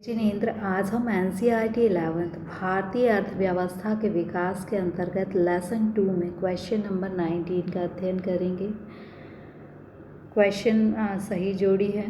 जिनेंद्र, आज हम NCERT 11th भारतीय अर्थव्यवस्था के विकास के अंतर्गत लेसन 2 में क्वेश्चन नंबर 19 का अध्ययन करेंगे। क्वेश्चन सही जोड़ी है।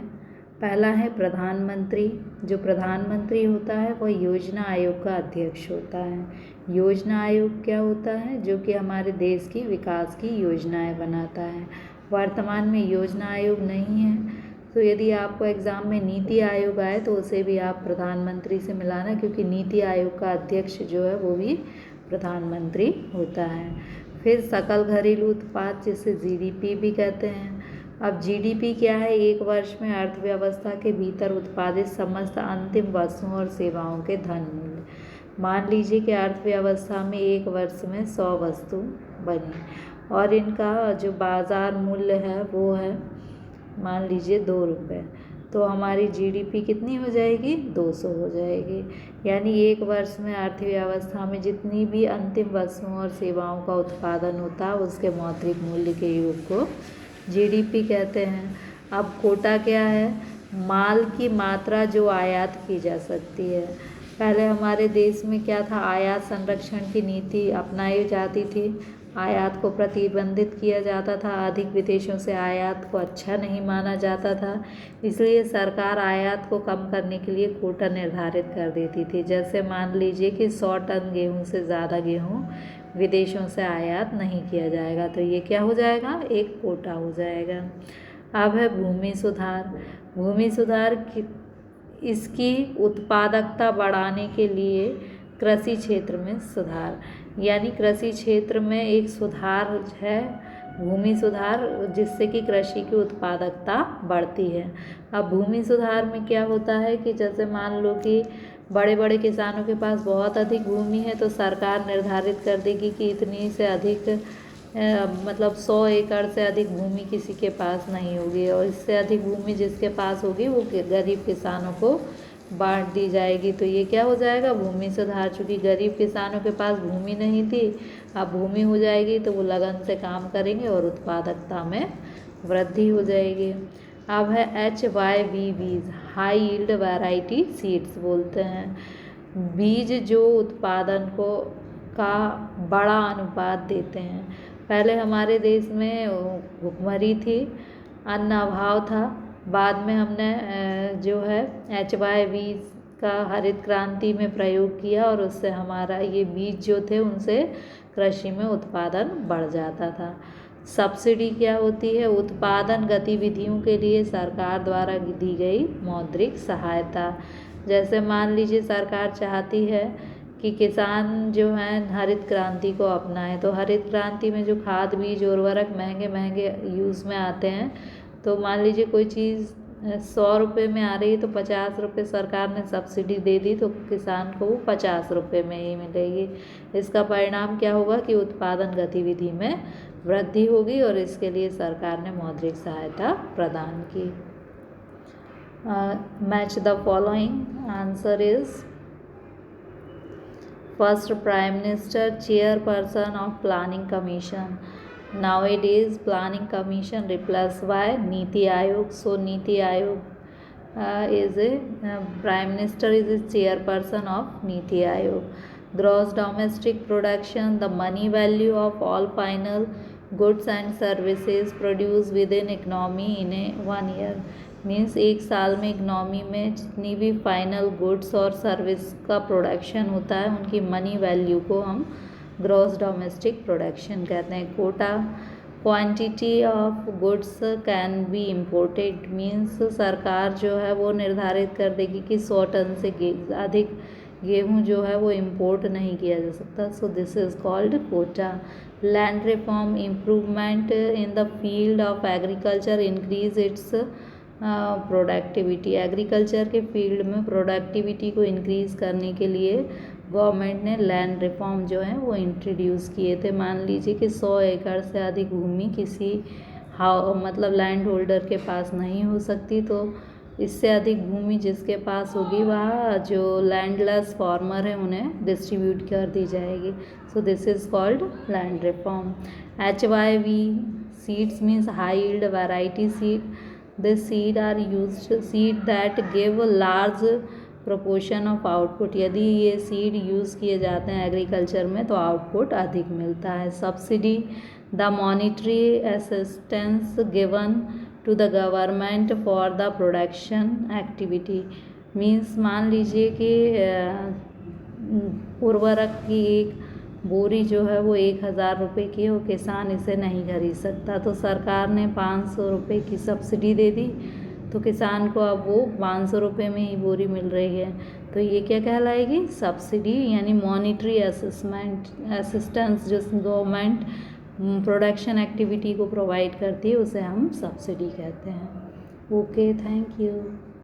पहला है प्रधानमंत्री। जो प्रधानमंत्री होता है वह योजना आयोग का अध्यक्ष होता है। योजना आयोग क्या होता है? जो कि हमारे देश की विकास की योजनाएं बनाता है। वर्तमान में योजना आयोग नहीं है, तो यदि आपको एग्ज़ाम में नीति आयोग आए तो उसे भी आप प्रधानमंत्री से मिलाना, क्योंकि नीति आयोग का अध्यक्ष जो है वो भी प्रधानमंत्री होता है। फिर सकल घरेलू उत्पाद, जिसे GDP भी कहते हैं। अब GDP क्या है? एक वर्ष में अर्थव्यवस्था के भीतर उत्पादित समस्त अंतिम वस्तुओं और सेवाओं के धन मूल्य। मान लीजिए कि अर्थव्यवस्था में एक वर्ष में 100 वस्तु बनी और इनका जो बाज़ार मूल्य है वो है मान लीजिए 2 रुपये, तो हमारी GDP कितनी हो जाएगी? 200 हो जाएगी। यानी एक वर्ष में अर्थव्यवस्था में जितनी भी अंतिम वस्तुओं और सेवाओं का उत्पादन होता है उसके मौद्रिक मूल्य के योग को GDP कहते हैं। अब कोटा क्या है? माल की मात्रा जो आयात की जा सकती है। पहले हमारे देश में क्या था? आयात संरक्षण की नीति अपनाई जाती थी। आयात को प्रतिबंधित किया जाता था। अधिक विदेशों से आयात को अच्छा नहीं माना जाता था, इसलिए सरकार आयात को कम करने के लिए कोटा निर्धारित कर देती थी। जैसे मान लीजिए कि 100 टन गेहूँ से ज़्यादा गेहूँ विदेशों से आयात नहीं किया जाएगा, तो ये क्या हो जाएगा? एक कोटा हो जाएगा। अब है भूमि सुधार। भूमि सुधार इसकी उत्पादकता बढ़ाने के लिए कृषि क्षेत्र में सुधार, यानी कृषि क्षेत्र में एक सुधार है, भूमि सुधार, जिससे कि कृषि की उत्पादकता बढ़ती है। अब भूमि सुधार में क्या होता है कि जैसे मान लो कि बड़े बड़े किसानों के पास बहुत अधिक भूमि है, तो सरकार निर्धारित कर देगी कि इतनी से अधिक मतलब 100 एकड़ से अधिक भूमि किसी के पास नहीं होगी, और इससे अधिक भूमि जिसके पास होगी वो गरीब किसानों को बांट दी जाएगी। तो ये क्या हो जाएगा? भूमि सुधार। चूँकि गरीब किसानों के पास भूमि नहीं थी, अब भूमि हो जाएगी तो वो लगन से काम करेंगे और उत्पादकता में वृद्धि हो जाएगी। अब है HYV बीज, हाई यील्ड वैरायटी सीड्स बोलते हैं। बीज जो उत्पादन का बड़ा अनुपात देते हैं। पहले हमारे देश में भुखमरी थी, अन्न अभाव था। बाद में हमने जो है HYV का हरित क्रांति में प्रयोग किया और उससे हमारा ये बीज जो थे उनसे कृषि में उत्पादन बढ़ जाता था। सब्सिडी क्या होती है? उत्पादन गतिविधियों के लिए सरकार द्वारा दी गई मौद्रिक सहायता। जैसे मान लीजिए सरकार चाहती है कि किसान जो हैं हरित क्रांति को अपनाएं, तो हरित क्रांति में जो खाद बीज उर्वरक महंगे महंगे यूज़ में आते हैं, तो मान लीजिए कोई चीज़ 100 रुपये में आ रही है तो 50 रुपये सरकार ने सब्सिडी दे दी, तो किसान को वो 50 रुपये में ही मिलेगी। इसका परिणाम क्या होगा कि उत्पादन गतिविधि में वृद्धि होगी और इसके लिए सरकार ने मौद्रिक सहायता प्रदान की। Match the following. Answer is first, prime minister, chairperson of planning commission. Nowadays planning commission replaced by Niti Aayog. So Niti Aayog is a prime minister is a chairperson of Niti Aayog. Gross domestic production, the money value of all final goods and services produced within economy in a 1 year. Means एक साल में economy में जितनी भी final goods और service का production होता है उनकी मनी वैल्यू को हम ग्रॉस डोमेस्टिक प्रोडक्शन कहते हैं। Quota, quantity of goods can be imported, means सरकार जो है वो निर्धारित कर देगी कि 100 टन से अधिक गेहूँ जो है वो इम्पोर्ट नहीं किया जा सकता। So this is called quota. Land reform, improvement in the field of agriculture, increase its productivity. Agriculture के फील्ड में प्रोडक्टिविटी को इंक्रीज़ करने के लिए गवर्नमेंट ने लैंड रिफॉर्म जो है वो इंट्रोड्यूस किए थे। मान लीजिए कि 100 एकड़ से अधिक भूमि किसी मतलब लैंड होल्डर के पास नहीं हो सकती, तो इससे अधिक भूमि जिसके पास होगी वह जो लैंडलेस फार्मर है उन्हें डिस्ट्रीब्यूट कर दी जाएगी। सो this is called land reform. HYV seeds means high yield variety seed. This seed are used seed that give large proportion of output, यदि ये सीड यूज़ किए जाते हैं एग्रीकल्चर में तो आउटपुट अधिक मिलता है। Subsidy, the monetary assistance given to the government for the production activity, means मान लीजिए कि उर्वरक की एक बोरी जो है वो 1,000 रुपये की हो, किसान इसे नहीं खरीद सकता, तो सरकार ने 500 रुपये की सब्सिडी दे दी, तो किसान को अब वो 500 रुपये में ही बोरी मिल रही है। तो ये क्या कहलाएगी? सब्सिडी, यानी मॉनिटरी असिस्टेंस जो गवर्नमेंट प्रोडक्शन एक्टिविटी को प्रोवाइड करती है उसे हम सब्सिडी कहते हैं। Okay, thank you.